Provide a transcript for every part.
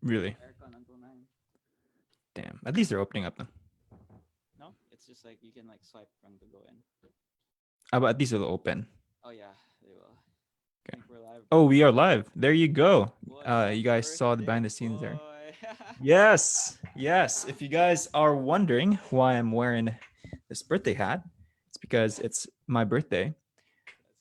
Really? Aircon until 9. Damn. At least they're opening up now. No, it's just like you can like swipe from to go in. But at least it'll open. Oh yeah, they will. I Okay. think we're live, Oh, bro. we are live. There you go. What's up, You guys saw the birthday behind the scenes there. boy? Yes, yes. If you guys are wondering why I'm wearing this birthday hat, it's because it's my birthday.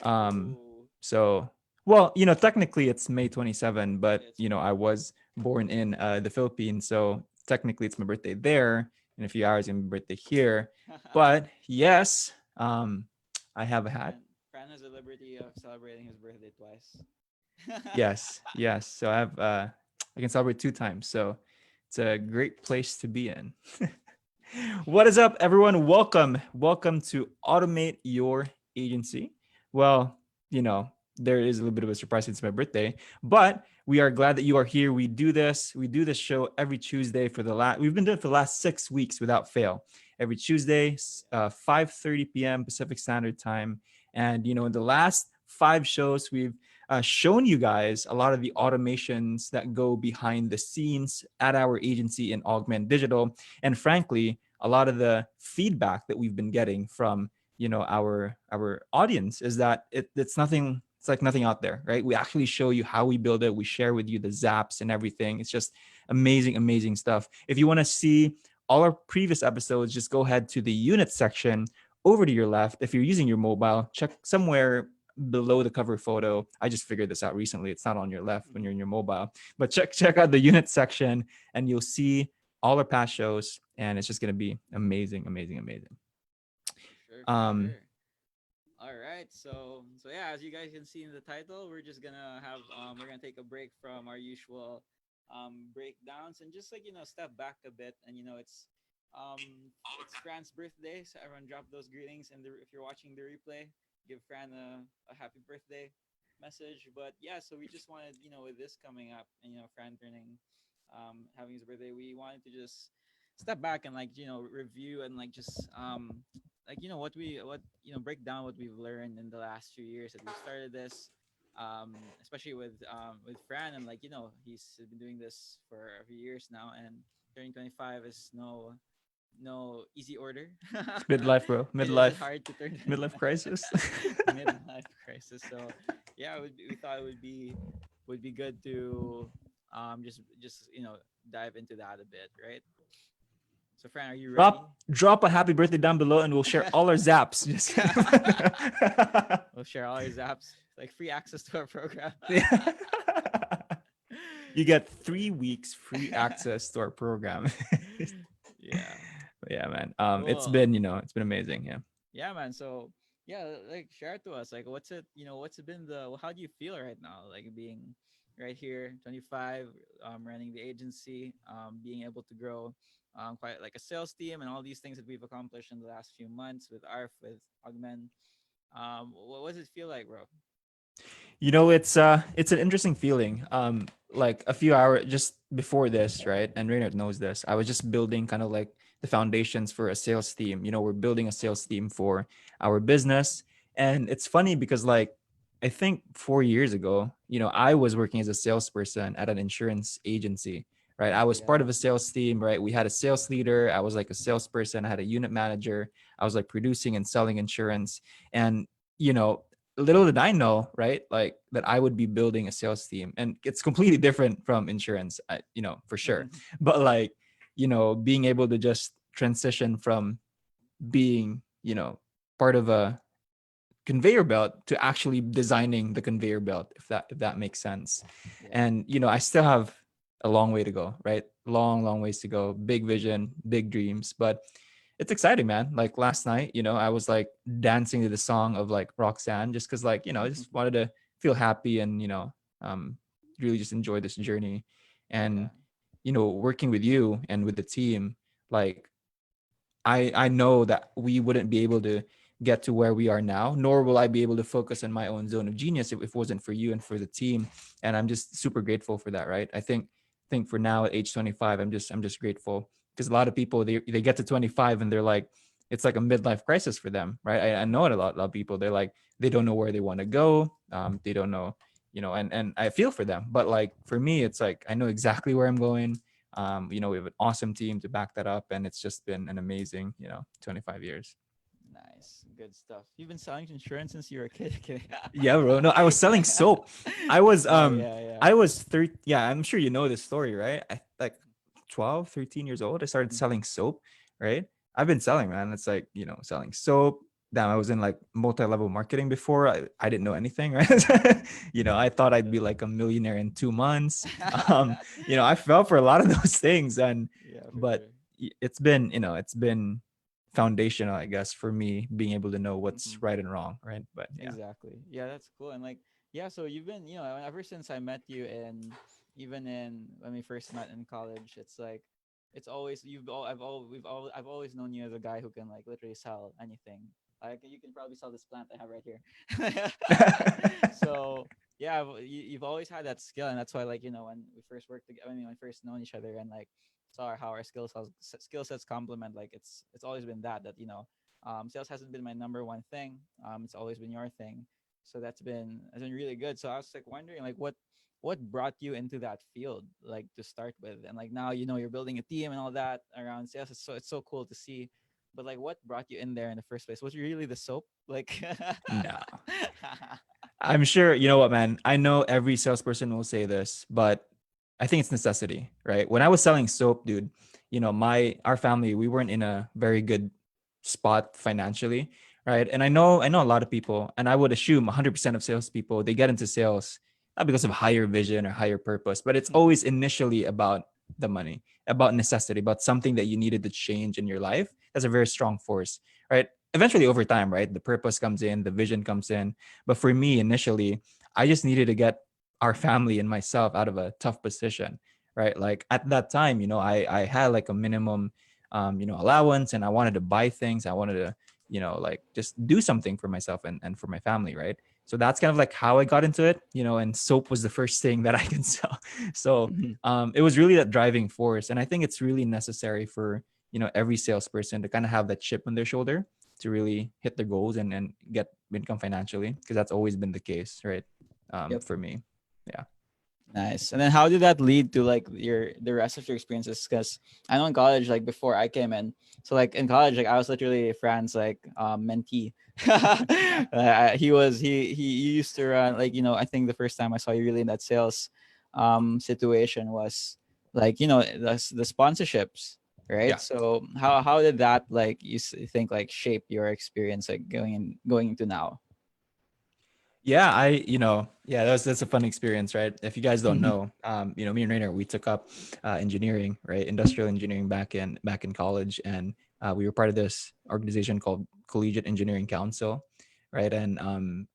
Let's Um, go. so, well, technically it's May 27, but It's May. I was born in the Philippines, so technically it's my birthday there. In a few hours, it's my birthday here. But yes, I have a hat. Fran has the liberty of celebrating his birthday twice. Yes, yes. So I can celebrate 2 times. So it's a great place to be in. What is up, everyone? Welcome to Automate Your Agency. Well, there is a little bit of a surprise since it's my birthday, but we are glad that you are here. We do this show every Tuesday for the last. We've been doing it for the last 6 weeks without fail. Every Tuesday, 5:30 p.m. Pacific Standard Time, and in the last 5 shows, we've shown you guys a lot of the automations that go behind the scenes at our agency in Augment Digital, and frankly, a lot of the feedback that we've been getting from our audience is that it's nothing. It's like nothing out there, right? We actually show you how we build it. We share with you the zaps and everything. It's just amazing, amazing stuff. If you want to see all our previous episodes, just go ahead to the unit section over to your left. If you're using your mobile, check somewhere below the cover photo. I just figured this out recently. It's not on your left when you're in your mobile, but check out the unit section and you'll see all our past shows, and it's just gonna be amazing, amazing, amazing. For Um, sure. All right, so yeah, as you guys can see in the title, we're just gonna have we're gonna take a break from our usual breakdowns and just like step back a bit, and it's Fran's birthday, so everyone drop those greetings, and if you're watching the replay, give Fran a happy birthday message. But yeah, so we just wanted with this coming up and Fran turning having his birthday, we wanted to just step back and like review and like just like break down what we've learned in the last few years that we started this, especially with Fran, and like he's been doing this for a few years now, and turning 25 is no easy order. midlife, bro. It is Midlife, hard to turn midlife crisis. midlife crisis. So yeah, we thought it would be good to just dive into that a bit, right? So Fran, are you ready? Drop a happy birthday down below, and we'll share all our zaps. Just kidding. We'll share all your apps, like free access to our program. Yeah. You get 3 weeks free access to our program. Yeah. Yeah, man. It's Cool. been it's been amazing. Yeah. Yeah, man. So yeah, like share it to us. Like, what's it been how do you feel right now? Like being right here, 25, running the agency, being able to grow, quite like a sales team and all these things that we've accomplished in the last few months with ARF, with Augment. What does it feel like, bro? It's an interesting feeling. Like a few hours just before this, right? And Reynard knows this. I was just building kind of like the foundations for a sales team. We're building a sales team for our business. And it's funny because like I think 4 years ago, I was working as a salesperson at an insurance agency, right? I was part Yeah. of a sales team, right? We had a sales leader. I was like a salesperson. I had a unit manager. I was like producing and selling insurance. And you know, little did I know, right? Like that I would be building a sales team, and it's completely different from insurance, for sure. But like, being able to just transition from being, part of a conveyor belt to actually designing the conveyor belt, if that makes sense. Yeah. And I still have a long way to go, right? Long, long ways to go. Big vision, big dreams, but it's exciting, man. Like last night, I was like dancing to the song of like Roxanne, just because like I just wanted to feel happy and um really just enjoy this journey. Yeah. And working with you and with the team, like I know that we wouldn't be able to get to where we are now, nor will I be able to focus on my own zone of genius if it wasn't for you and for the team. And I'm just super grateful for that, right? I think for now at age 25, I'm just grateful, because a lot of people they get to 25 and they're like, it's like a midlife crisis for them, right? I know it a lot of people. They're like, they don't know where they want to go. They don't know and I feel for them. But like for me, it's like I know exactly where I'm going. We have an awesome team to back that up, and it's just been an amazing, 25 years. Nice, good stuff. You've been selling insurance since you were a kid. Kidding. Yeah, bro. No, I was selling soap. I was Oh yeah, yeah. I was 30. Yeah, I'm sure you know this story, right? I like 12, 13 years old. I started Mhm. selling soap, right? I've been selling, man. It's like, selling soap. Damn, I was in like multi-level marketing before. I didn't know anything, right? I thought I'd be like a millionaire in 2 months. I fell for a lot of those things, Yeah, for but sure. it's been foundational, I guess, for me being able to know what's Mhm. right and wrong, right? But yeah. Exactly. Yeah, that's cool. And like, yeah, so you've been, ever since I met you, and even in when we first met in college, it's like, it's always you've all I've always known you as a guy who can like literally sell anything. Like you can probably sell this plant I have right here. So yeah, you've always had that skill, and that's why like when we first worked together, I mean when we first known each other, and like saw how our skill sets complement. Like it's always been sales hasn't been my number one thing. It's always been your thing. So that's been really good. So I was like wondering like what brought you into that field like to start with, and like now you're building a team and all that around sales. It's so cool to see. But like what brought you in there in the first place? Was it really the soap? Like No. I'm sure, you know what, man? I know every salesperson will say this, but I think it's necessity, right? When I was selling soap, dude, our family, we weren't in a very good spot financially, right? And I know a lot of people, and I would assume 100% of salespeople, they get into sales not because of higher vision or higher purpose, but it's always initially about the money, about necessity, about something that you needed to change in your life. That's a very strong force, right? Eventually, over time, right, the purpose comes in, the vision comes in. But for me, initially, I just needed to get our family and myself out of a tough position, right? Like at that time, I had like a minimum, allowance, and I wanted to buy things. I wanted to, like just do something for myself and for my family, right? So that's kind of like how I got into it, and soap was the first thing that I can sell. So Mhm. it was really that driving force. And I think it's really necessary for, every salesperson to kind of have that chip on their shoulder to really hit their goals and get income financially, because that's always been the case, right? Yep. For me. Yeah. Nice. And then how did that lead to like the rest of your experiences? Because I know in college, like before I came in, so like in college, like I was literally Fran's like mentee. He used to run like I think the first time I saw you really in that sales situation was like the sponsorships, right? Yeah. So how did that like think like shape your experience like going into now? Yeah, yeah, that's a fun experience, right? If you guys don't know, me and Rainer, we took up engineering, right? Industrial engineering back in college, and we were part of this organization called Collegiate Engineering Council, right? And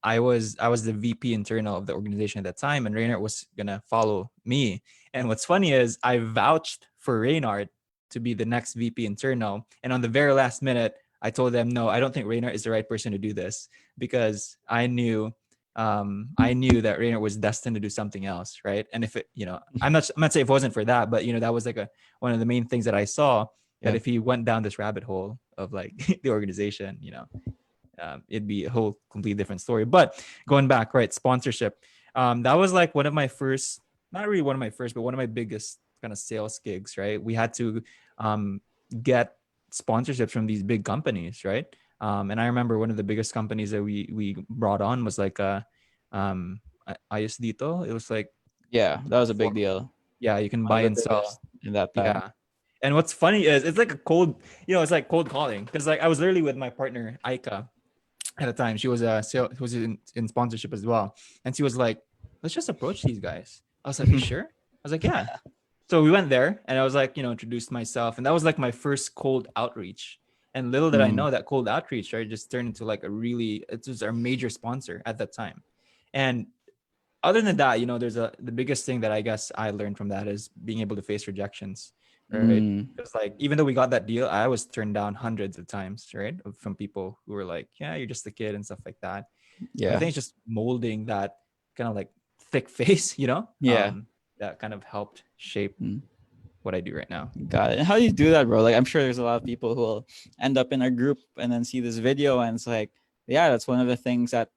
I was the VP internal of the organization at that time, and Rainer was gonna follow me. And what's funny is I vouched for Raynard to be the next VP internal, and on the very last minute, I told them, no, I don't think Raynard is the right person to do this, because I knew that Rainer was destined to do something else, right? And if it, I'm not saying if it wasn't for that, but that was like one of the main things that I saw, that Yeah. if he went down this rabbit hole of like the organization, it'd be a whole completely different story. But going back, right, sponsorship, that was like one of my first, not really one of my first, but one of my biggest kind of sales gigs, right? We had to um, get sponsorships from these big companies, right? And I remember one of the biggest companies that we brought on was like um, Ayos Dito. It was like, Yeah, that was a big for, deal. yeah, you can One buy of the and sell. biggest in that time. Yeah. And what's funny is it's like a cold, it's like cold calling, because like I was literally with my partner Aika at the time. She was in sponsorship as well, and she was like, "Let's just approach these guys." I was like, "You sure?" I was like, "Yeah." So we went there, and I was like, introduced myself, and that was like my first cold outreach. And little did I Mm. know that cold outreach, right, just turned into like it was our major sponsor at that time. And other than that, the biggest thing that I guess I learned from that is being able to face rejections, right? Mm. Because like even though we got that deal, I was turned down hundreds of times, right, from people who were like, "Yeah, you're just a kid" and stuff like that. But I Yeah. think it's just molding that kind of like thick face, Yeah. that kind of helped shape Mm. what I do right now. Got it. And how do you do that, bro? Like, I'm sure there's a lot of people who will end up in our group and then see this video, and it's like, yeah, that's one of the things that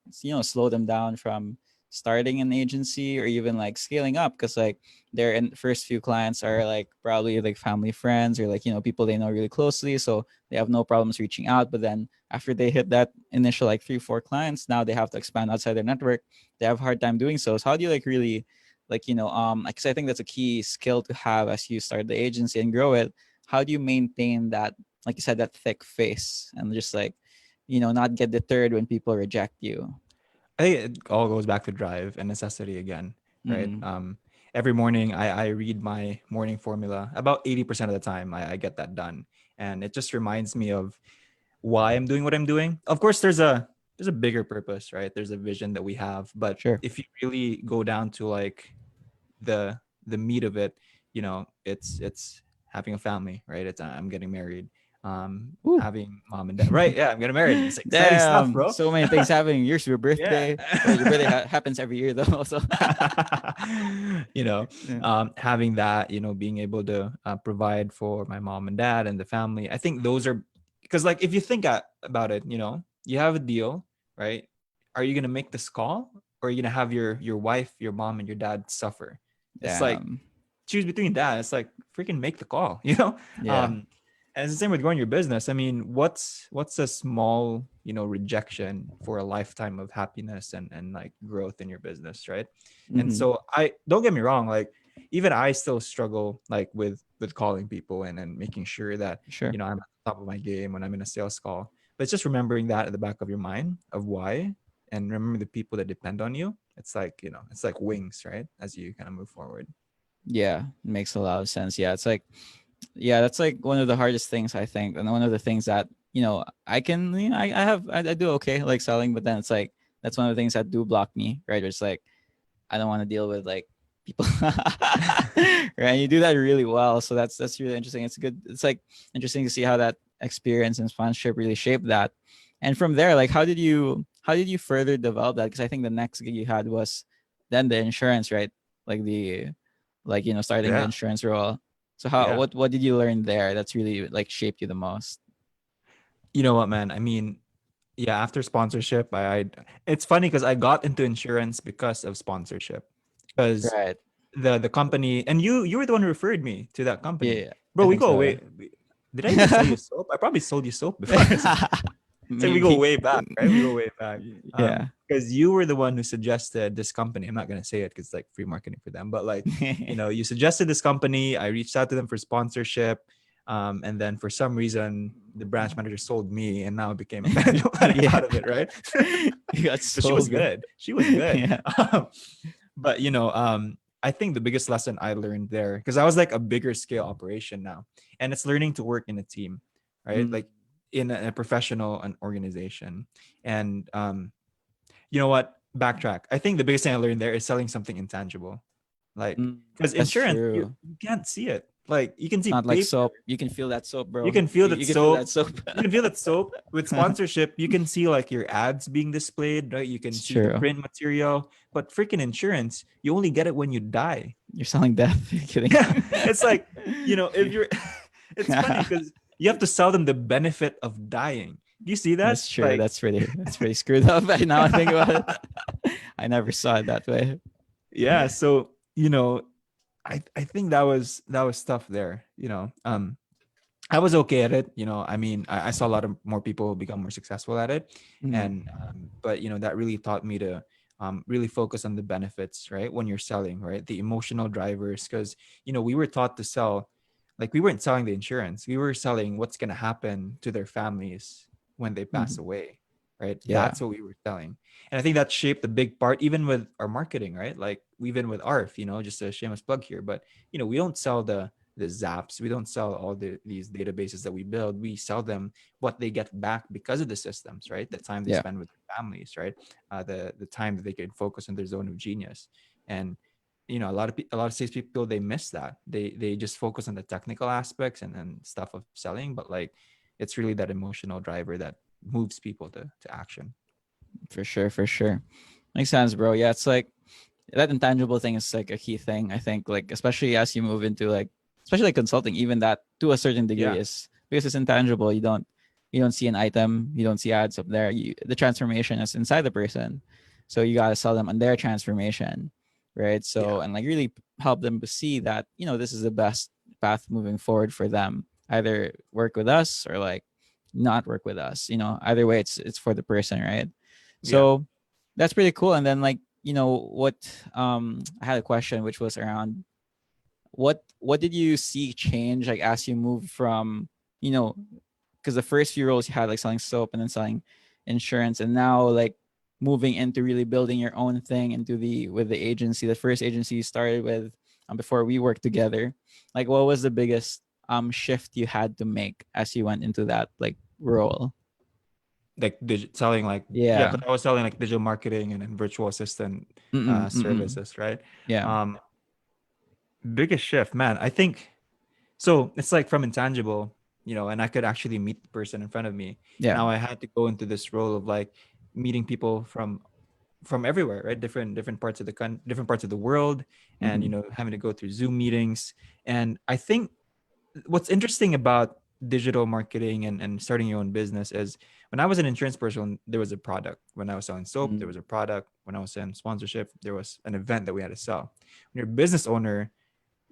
slow them down from starting an agency or even like scaling up, because like their first few clients are like probably like family friends or like people they know really closely, so they have no problems reaching out. But then after they hit that initial like 3 4 clients, now they have to expand outside their network. They have a hard time doing so. So how do you like really like because I think that's a key skill to have as you start the agency and grow it. How do you maintain that, like you said, that thick face, and just like not get deterred when people reject you? I think it all goes back to drive and necessity again, right? Mm-hmm. Every morning I read my morning formula. About 80% of the time I get that done. And it just reminds me of why I'm doing what I'm doing. Of course, there's a bigger purpose, right? There's a vision that we have. But Sure. if you really go down to like the meat of it, it's having a family, right? It's I'm getting married, Woo. having mom and dad, right? Yeah, I'm getting married. It's exciting stuff, Damn, bro. so many things happening. Here's your Yeah. birthday. Well, your birthday happens every year though. So you know yeah. Having that, being able to provide for my mom and dad and the family. I think those are, because like if you think about it, you have a deal, right? Are you going to make this call, or are you going to have your wife, your mom, and your dad suffer? It's like, Damn. choose between that. It's like, freaking make the call. Yeah. And it's the same with growing your business. I mean, what's a small, rejection for a lifetime of happiness and like growth in your business, right? And Mm-hmm. so, I don't get me wrong, like even I still struggle like with calling people and making sure that Sure. I'm at the top of my game when I'm in a sales call. But it's just remembering that at the back of your mind of why, and remember the people that depend on you. It's like, it's like wings, right? As you kind of move forward. Yeah, makes a lot of sense. Yeah, it's like, yeah, that's like one of the hardest things I think, and one of the things that I can, I do okay like selling, but then it's like that's one of the things that do block me, right? It's like I don't want to deal with like people, right? And you do that really well, so that's really interesting. It's good. It's like interesting to see how that experience and sponsorship really shaped that. And from there, like, how did you further develop that? Because I think the next gig you had was then the insurance, right? Like starting the Yeah. insurance role. So how Yeah. what did you learn there that's really like shaped you the most? You know what, man? I mean, yeah, after sponsorship, I it's funny because I got into insurance because of sponsorship. Because Right. the company, and you were the one who referred me to that company. Yeah, Bro, I we think go so. way. Did I even sell you soap? I probably sold you soap before. It's like we go Maybe. way back, right? We go way back. Yeah. Because you were the one who suggested this company. I'm not gonna say it because it's like free marketing for them, but like, you suggested this company. I reached out to them for sponsorship. And then for some reason, the branch manager sold me, and now I became a financial planner Yeah. out of it, right? You got But she was sold, bro. good. She was good. Yeah. Um, but I think the biggest lesson I learned there, because I was like a bigger scale operation now, and it's learning to work in a team, right? Mm, Like in a professional an organization. And you know what? Backtrack. I think the biggest thing I learned there is selling something intangible, like, mm, because that's insurance, you, true. you can't see it. Like you can It's see not like paper, soap. You can feel that soap, you bro. can feel that You can feel that soap. soap. You can feel that soap. With sponsorship, you can see like your ads being displayed, right? You can It's see the true. print material. But freaking insurance, you only get it when you die. You're selling death. You're kidding. Yeah, it's like, if you're, it's funny because you have to sell them the benefit of dying. Do you see that? That's true. Like, That's pretty screwed up. Right now I think about it. I never saw it that way. yeah. So I think that was tough there. I was okay at it. I mean, I saw a lot of more people become more successful at it, Mm, and but that really taught me to really focus on the benefits, right? When you're selling, right, the emotional drivers, because we were taught to sell, like we weren't selling the insurance, we were selling what's gonna happen to their families when they pass mhm. away, right? Yeah. That's what we were selling, and I think that shaped a big part, even with our marketing, right? Like even with ARF, just a shameless plug here, but we don't sell the zaps. We don't sell all these databases that we build. We sell them what they get back because of the systems, right? The time they Yeah. spend with their families, right? The time that they can focus on their zone of genius. And a lot of sales people, they miss that. They just focus on the technical aspects and stuff of selling, but like it's really that emotional driver that moves people to action. For sure. For sure. Makes sense, bro. Yeah. It's like that intangible thing is like a key thing. I think, like, especially as you move into like, especially like consulting, even that to a certain degree Yeah. is because it's intangible. You don't see an item, you don't see ads up there. The transformation is inside the person. So you got to sell them on their transformation, right? So, Yeah. and like really help them to see that, this is the best path moving forward for them. Either work with us or like not work with us. Either way, it's for the person, right? Yeah. So that's pretty cool. And then like, what I had a question which was around what did you see change like as you moved from, you know, because the first few roles you had like selling soap and then selling insurance, and now like moving into really building your own thing into the with the agency, the first agency you started with, before we worked together. Like what was the biggest shift you had to make as you went into that like role? Like selling like yeah, Yeah. because I was selling like digital marketing and virtual assistant Mm-mm, mm-mm. services, right? Yeah. Um, biggest shift, man. I think so. It's like from intangible, and I could actually meet the person in front of me. Yeah. Now I had to go into this role of like meeting people from everywhere, right? Different parts of different parts of the world, and Mm-hmm. having to go through Zoom meetings. And I think what's interesting about digital marketing and starting your own business is when I was an insurance person, there was a product. When I was selling soap, there was a product. When I was selling sponsorship, there was an event that we had to sell. When you're a business owner,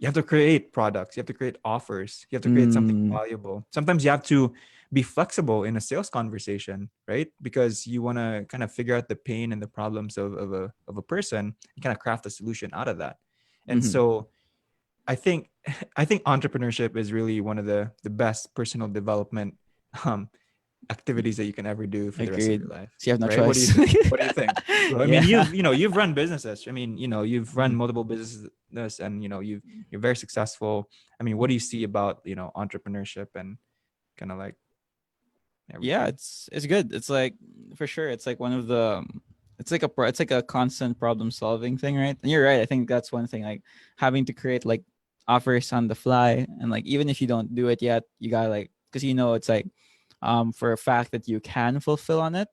you have to create products, you have to create offers, you have to create something Mm, valuable. Sometimes you have to be flexible in a sales conversation, right? Because you want to kind of figure out the pain and the problems of a person and kind of craft a solution out of that. And mm-hmm. so I think I think entrepreneurship is really one of the best personal development um, activities that you can ever do for the rest of Agreed. your life, So you have no right? What do you choice. think? What do you think, bro? I mean, Yeah. you've run businesses. I mean, you've run Mhm. multiple businesses, and you're very successful. I mean, what do you see about entrepreneurship and kind of like Yeah, everything? it's good. It's like for sure. It's like one of the. It's like a constant problem solving thing, right? And you're right. I think that's one thing. Like having to create like offers on the fly, and like even if you don't do it yet, you gotta like because it's like for a fact that you can fulfill on it,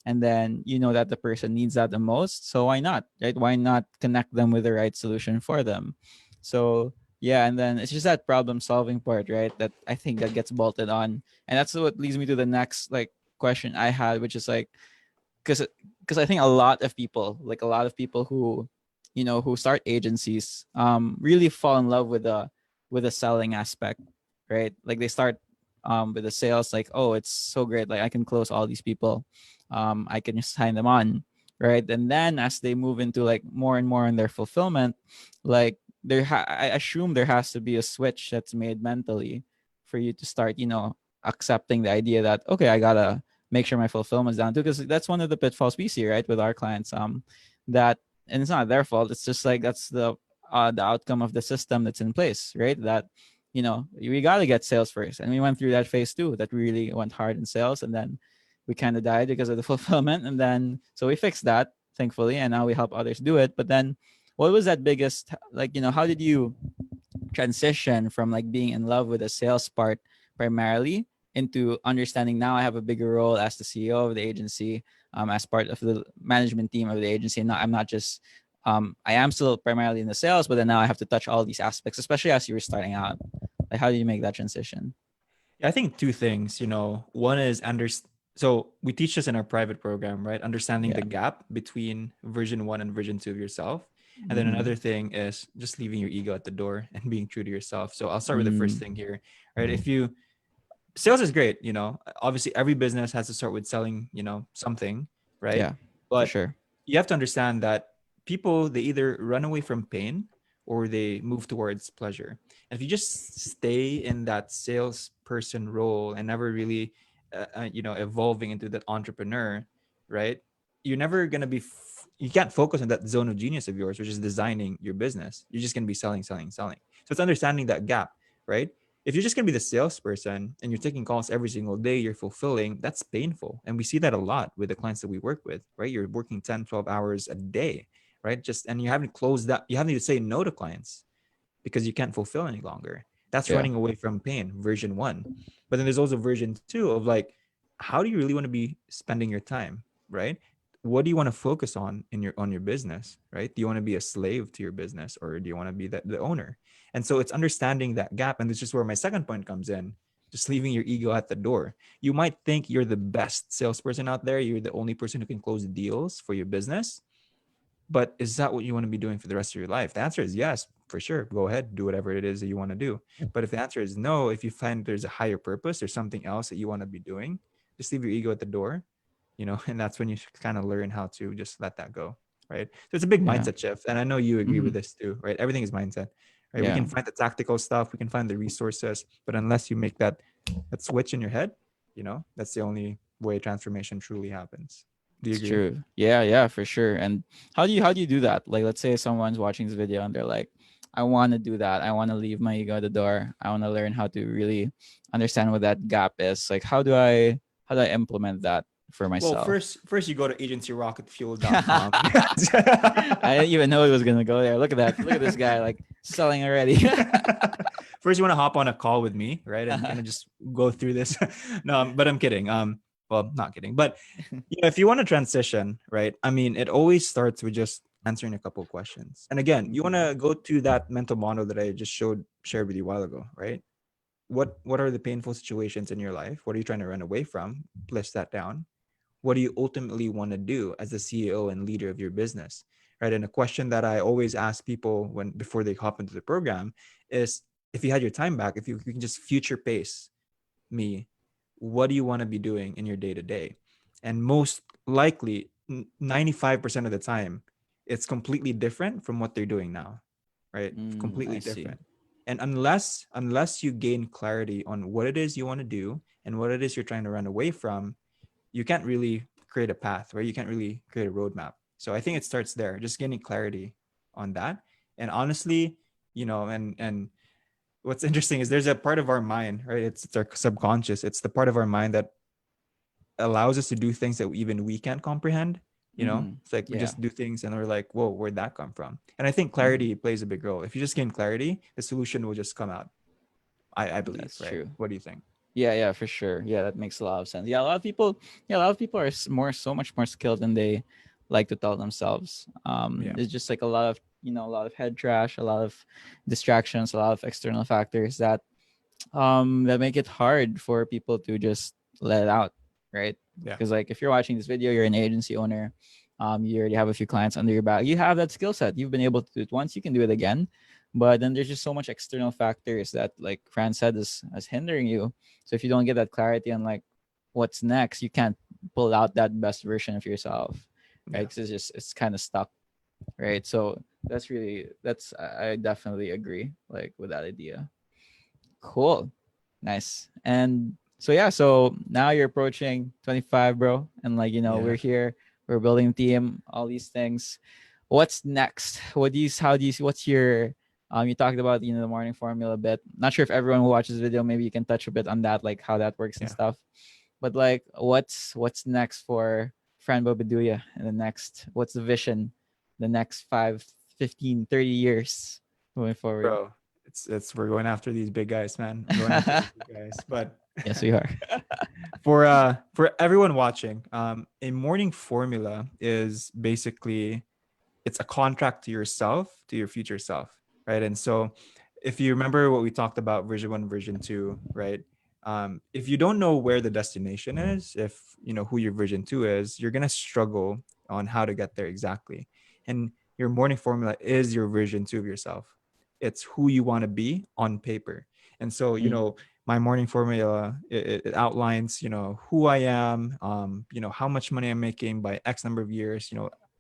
and then that the person needs that the most. So why not, right? Why not connect them with the right solution for them? So yeah, and then it's just that problem solving part, right? That I think that gets bolted on, and that's what leads me to the next like question I had, which is like because I think a lot of people who who start agencies really fall in love with the selling aspect, right? Like they start with the sales, like, oh, it's so great, like I can close all these people, I can just sign them on, right? And then as they move into like more and more in their fulfillment, like I assume there has to be a switch that's made mentally for you to start accepting the idea that okay, I gotta make sure my fulfillment is down too, because that's one of the pitfalls we see, right, with our clients, that and it's not their fault, it's just like that's the outcome of the system that's in place, right? That we got to get sales first, and we went through that phase too, that we really went hard in sales, and then we kind of died because of the fulfillment, and then so we fixed that, thankfully, and now we help others do it. But then what was that biggest, like, how did you transition from like being in love with the sales part primarily into understanding now I have a bigger role as the CEO of the agency, as part of the management team of the agency. And now I'm not just, I am still primarily in the sales, but then now I have to touch all these aspects, especially as you were starting out. Like, how do you make that transition? Yeah, I think two things. One is so we teach this in our private program, right? Understanding Yeah. the gap between version 1 and version 2 of yourself. And then Mm-hmm. another thing is just leaving your ego at the door and being true to yourself. So I'll start with the first Mm, thing here, right? If you sales is great, obviously every business has to start with selling, something, right? yeah, for But sure. you have to understand that people, they either run away from pain or they move towards pleasure. And if you just stay in that salesperson role and never really evolving into that entrepreneur, right? You're never going to you can't focus on that zone of genius of yours, which is designing your business. You're just going to be selling, selling, selling. So it's understanding that gap, right? If you're just going to be the salesperson and you're taking calls every single day, you're fulfilling, that's painful. And we see that a lot with the clients that we work with, right? You're working 10, 12 hours a day, right? And you haven't closed that, you haven't to say no to clients because you can't fulfill any longer. That's Yeah. running away from pain, version 1. But then there's also version 2 of like, how do you really want to be spending your time, right? What do you want to focus on your business, right? Do you want to be a slave to your business, or do you want to be the owner? And so it's understanding that gap. And this is where my second point comes in, just leaving your ego at the door. You might think you're the best salesperson out there, you're the only person who can close deals for your business, But is that what you want to be doing for the rest of your life? The answer is yes, for sure. Go ahead, do whatever it is that you want to do. But if the answer is no, if you find there's a higher purpose or something else that you want to be doing, just leave your ego at the door, and that's when you kind of learn how to just let that go, right? So it's a big Yeah. mindset shift. And I know you agree with Mhm. this too, right? Everything is mindset, right? We Yeah. can find the tactical stuff, we can find the resources, but unless you make that switch in your head, that's the only way transformation truly happens. Do you It's agree? true. Yeah, yeah, for sure. And how do you do that? Like, let's say someone's watching this video and they're like, I want to do that. I want to leave my ego at the door. I want to learn how to really understand what that gap is. Like, how do I implement that for Well, myself? first you go to agencyrocketfuel.com. I didn't even know it was gonna go there. Look at that. Look at this guy like selling already. First, you want to hop on a call with me, right, and kind of just go through this. No, but I'm kidding. Well, not kidding, but if you want to transition, right? I mean, it always starts with just answering a couple of questions. And again, you want to go to that mental model that I just shared with you a while ago, right? What are the painful situations in your life? What are you trying to run away from? List that down. What do you ultimately want to do as the CEO and leader of your business, right? And a question that I always ask people before they hop into the program is, if you had your time back, if you can just future pace me, what do you want to be doing in your day to day? And most likely 95% of the time, it's completely different from what they're doing now, right? I Completely see. different. And unless you gain clarity on what it is you want to do and what it is you're trying to run away from, you can't really create a path, right? You can't really create a roadmap. So I think it starts there, just getting clarity on that. And honestly, and what's interesting is there's a part of our mind, right? It's our subconscious. It's the part of our mind that allows us to do things that even we can't comprehend. It's like we Yeah. just do things and we're like, whoa, where'd that come from? And I think Mhm. clarity plays a big role. If you just gain clarity, the solution will just come out. I believe, That's right? true. What do you think? Yeah, yeah, for sure. Yeah, that makes a lot of sense. Yeah, a lot of people are so much more skilled than they like to tell themselves. Yeah. It's just like a lot of head trash, a lot of distractions, a lot of external factors that make it hard for people to just let it out, right? Yeah. Because like if you're watching this video, you're an agency owner, you already have a few clients under your back, you have that skill set, you've been able to do it once, you can do it again. But then there's just so much external factors that, like Fran said, is hindering you. So if you don't get that clarity on like what's next, you can't pull out that best version of yourself, right? Yeah. Because it's kind of stuck, right? So I definitely agree like with that idea. Cool. Nice. And so yeah, so now you're approaching 25, bro. And like, we're Yeah. here, we're building a team, all these things. What's next? How do you see what's your you talked about, the morning formula a bit. Not sure if everyone who watches the video, maybe you can touch a bit on that, like how that works and Yeah. stuff. But like what's next for Fran Bobaduya in what's the vision the next 5, 15, 30 years moving forward? Bro, it's we're going after these big guys, man. We're going after these big guys. But Yes, we are. for everyone watching, a morning formula is basically, it's a contract to yourself, to your future self, right? And so if you remember what we talked about, version 1, version 2, right? If you don't know where the destination is, if you know who your version 2 is, you're going to struggle on how to get there exactly. And your morning formula is your version 2 of yourself. It's who you want to be on paper. And so, Mm, my morning formula, it outlines, who I am, how much money I'm making by X number of years,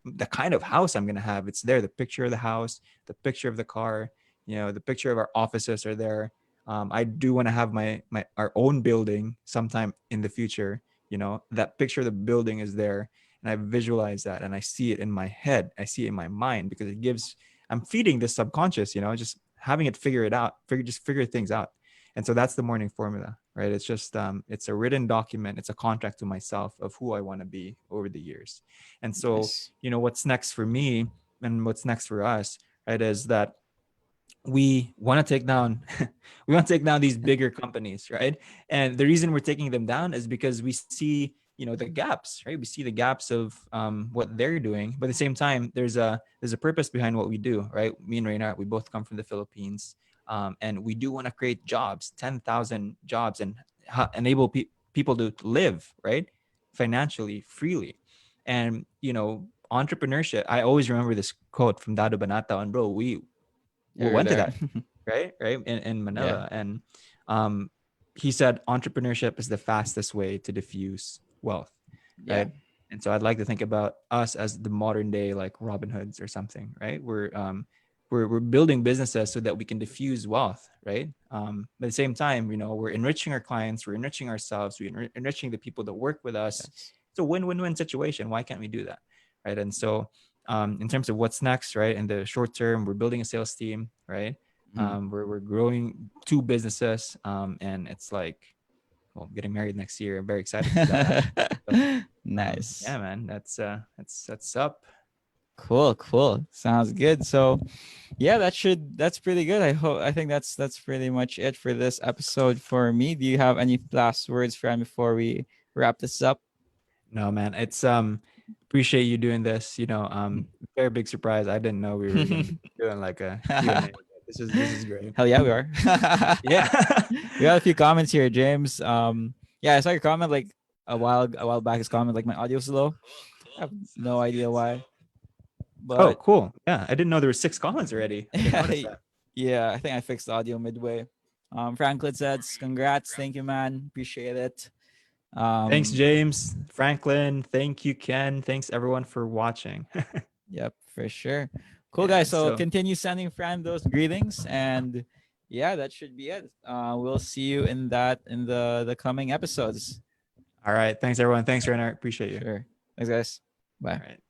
the kind of house I'm going to have. It's there. The picture of the house, the picture of the car, the picture of our offices are there. I do want to have our own building sometime in the future. That picture of the building is there, and I visualize that, and I see it in my head. I see it in my mind, because I'm feeding this subconscious. Just having it figure things out. And so that's the morning formula, right? It's just it's a written document. It's a contract to myself of who I want to be over the years. And so, nice. what's next for me and what's next for us, right, is that we want to take down these bigger companies, right? And the reason we're taking them down is because we see, the gaps, right? We see the gaps of what they're doing, but at the same time, there's a purpose behind what we do, right? Me and Reina, we both come from the Philippines, and we do want to create jobs, 10,000 jobs, and enable people to live, right, financially freely. And entrepreneurship. I always remember this quote from Dado Banata, and bro, we You're went to there. that right in Manila, and um, he said entrepreneurship is the fastest way to diffuse wealth, Yeah. right? And so I'd like to think about us as the modern day like Robin Hoods or something, right? We're building businesses so that we can diffuse wealth, right? But at the same time, we're enriching our clients, we're enriching ourselves, we're enriching the people that work with us. Yes. It's a win-win-win situation. Why can't we do that, right? And so, in terms of what's next, right? In the short term, we're building a sales team, right? Mhm. We're growing 2 businesses, and it's like, well, I'm getting married next year. I'm very excited for that. Nice. Yeah, man, that's up. Cool. Sounds good. So yeah, that's pretty good. I think that's pretty much it for this episode for me. Do you have any last words, friend, before we wrap this up? No, man, it's appreciate you doing this. Very big surprise. I didn't know we were gonna be doing like a Q&A. This is great. Hell yeah, we are. Yeah. We got a few comments here, James. Yeah, I saw your comment like a while back. His comment like my audio's low. I have no idea why, Oh, but cool. Yeah, I didn't know there were 6 comments already. I didn't notice that. yeah, I think I fixed the audio midway. Franklin says, "Congrats, thank you, man, appreciate it." Thanks, Um, James, Franklin. Thank you, Ken. Thanks everyone for watching. yep, for sure. Cool, Yeah, guys. So so continue sending Fran those greetings, and yeah, that should be it. We'll see you in the coming episodes. all right. Thanks everyone. Thanks, Renner. Appreciate you. Sure. Thanks, guys. Bye. All right.